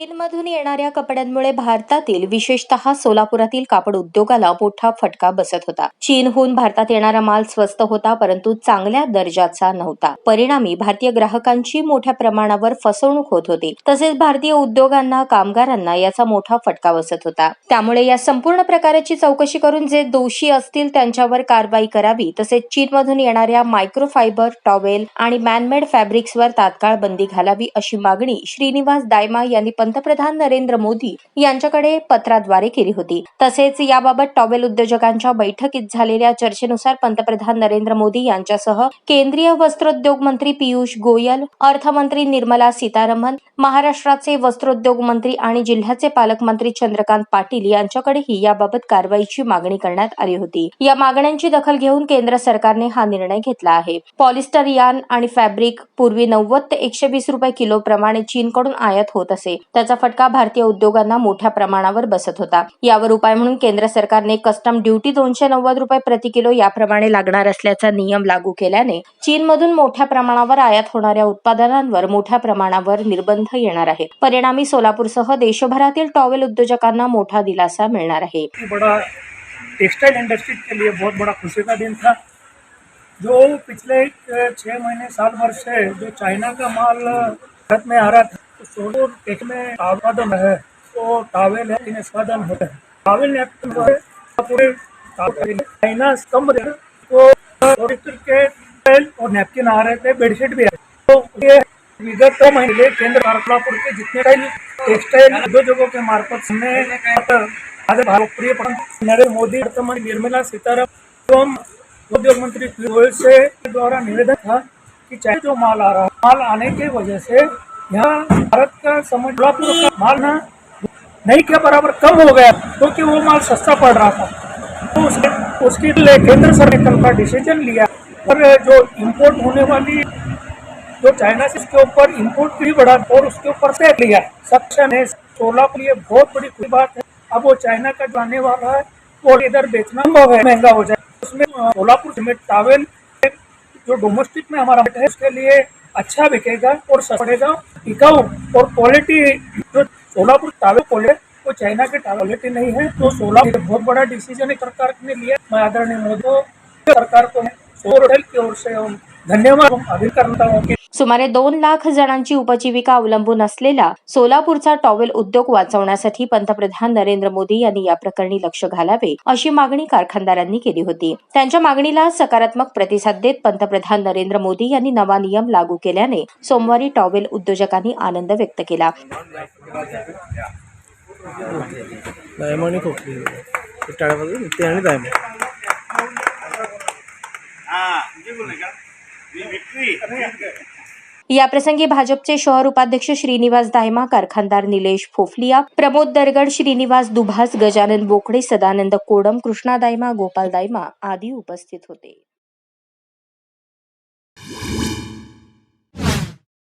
चीनमधून येणाऱ्या कपड्यांमुळे भारतातील विशेषतः सोलापुरातील कापड उद्योगाला मोठा फटका बसत होता. चीनहून भारतात येणारा माल स्वस्त होता, परंतु चांगल्या दर्जाचा नव्हता. परिणामी भारतीय ग्राहकांची मोठ्या प्रमाणावर फसवणूक होत होती. तसेच भारतीय उद्योगांना, कामगारांना याचा मोठा फटका बसत होता. त्यामुळे या संपूर्ण प्रकाराची चौकशी करून जे दोषी असतील त्यांच्यावर कारवाई करावी. तसेच चीनमधून येणाऱ्या मायक्रोफायबर, टॉवेल आणि मॅनमेड फॅब्रिक्सवर तात्काळ बंदी घालावी अशी मागणी श्रीनिवास दायमा यांनी पंतप्रधान नरेंद्र मोदी यांच्याकडे पत्राद्वारे केली होती. तसेच याबाबत टॉवेल उद्योजकांच्या बैठकीत झालेल्या चर्चेनुसार पंतप्रधान नरेंद्र मोदी यांच्यासह केंद्रीय वस्त्रोद्योग मंत्री पियुष गोयल, अर्थमंत्री निर्मला सीतारामन, महाराष्ट्राचे वस्त्रोद्योग मंत्री आणि जिल्ह्याचे पालकमंत्री चंद्रकांत पाटील यांच्याकडेही याबाबत कारवाईची मागणी करण्यात आली होती. या मागण्यांची दखल घेऊन केंद्र सरकारने हा निर्णय घेतला आहे. पॉलिस्टर यार्न आणि फॅब्रिक पूर्वी 90 ते 120 रुपये किलो प्रमाणे चीनकडून आयात होत असे. त्याचा फटका भारतीय उद्योगांना मोठ्या प्रमाणावर बसत होता. यावर उपाय म्हणून केंद्र सरकारने कस्टम ड्युटी 290 रुपये प्रति किलो याप्रमाणे लागणार असल्याचा नियम लागू केल्याने चीनमधून मोठ्या प्रमाणावर आयात होणाऱ्या उत्पादनांवर मोठ्या प्रमाणावर निर्बंध येणार आहेत. परिणामी सोलापूरसह देशभरातील टॉवेल उद्योजकांना मोठा दिलासा मिळणार आहे. टेक्सटाइल इंडस्ट्री के लिए बहुत बड़ा खुशी का दिन था। जो पिछले 6 महीने साल भर से जो चाइना का माल भारत में आ रहा था, तो सोलापुर टेक में उत्पादन है, तो टावेल है निष्पादन होता है। टावेल पूरे चाइना कम रेट तो के और नैपकिन आ रहे थे, बेडशीट भी आ रहे। तो ये विगत महीने केंद्र सोलापुर के जितने टेक्सटाइल उद्योगों के मार्फत प्रिय नरेंद्र मोदी, अर्थमंत्री निर्मला सीतारामन एवं उद्योग मंत्री पीयूष गोयल से द्वारा निवेदन था कि चाहे जो माल आ रहा है, माल आने की वजह से यहाँ भारत का सोलापुर का माल ना नहीं के बराबर कम हो गया, क्योंकि वो माल सस्ता पड़ रहा था। तो उसके लिए केंद्र सरकार का डिसीजन लिया और जो इम्पोर्ट होने वाली जो चाइना से उसके ऊपर इम्पोर्ट भी बढ़ा और उसके ऊपर से लिया सक्षम है। सोलापुर ये बहुत बड़ी खुशी बात है। अब वो चाइना का जो आने वाला है वो इधर बेचना संभव है, महंगा हो जाए। उसमें सोलापुर सीमेंट टावेल जो डोमेस्टिक में हमारा है उसके लिए अच्छा बिकेगा और सस्ता पड़ेगा, टिकाऊ और क्वालिटी। जो सोलापुर टावेल क्वालिटी वो चाइना की क्वालिटी नहीं है। तो सोलापुर बहुत बड़ा डिसीजन सरकार ने लिया। मैं आदरणीय मोदी सरकार को होटल की ओर से धन्यवाद अभिनंदन करता हूँ। सुमारे 2 लाख जणांची उपजीविका अवलंबून असलेला सोलापूरचा टॉवेल उद्योग वाचवण्यासाठी पंतप्रधान नरेंद्र मोदी यांनी या प्रकरणी लक्ष घालावे अशी मागणी कारखानदारांनी केली होती. त्यांच्या मागणीला सकारात्मक प्रतिसाद देत पंतप्रधान नरेंद्र मोदी यांनी नवा नियम लागू केल्याने सोमवारी टॉवेल उद्योजकांनी आनंद व्यक्त केला. याप्रसंगी भाजपचे शहर उपाध्यक्ष श्रीनिवास दायमा, कारखानदार निलेश फोफलिया, प्रमोद दरगड, श्रीनिवास दुभास, गजानन बोकडे, सदानंद कोडम, कृष्णा दायमा, गोपाल दायमा आदी उपस्थित होते.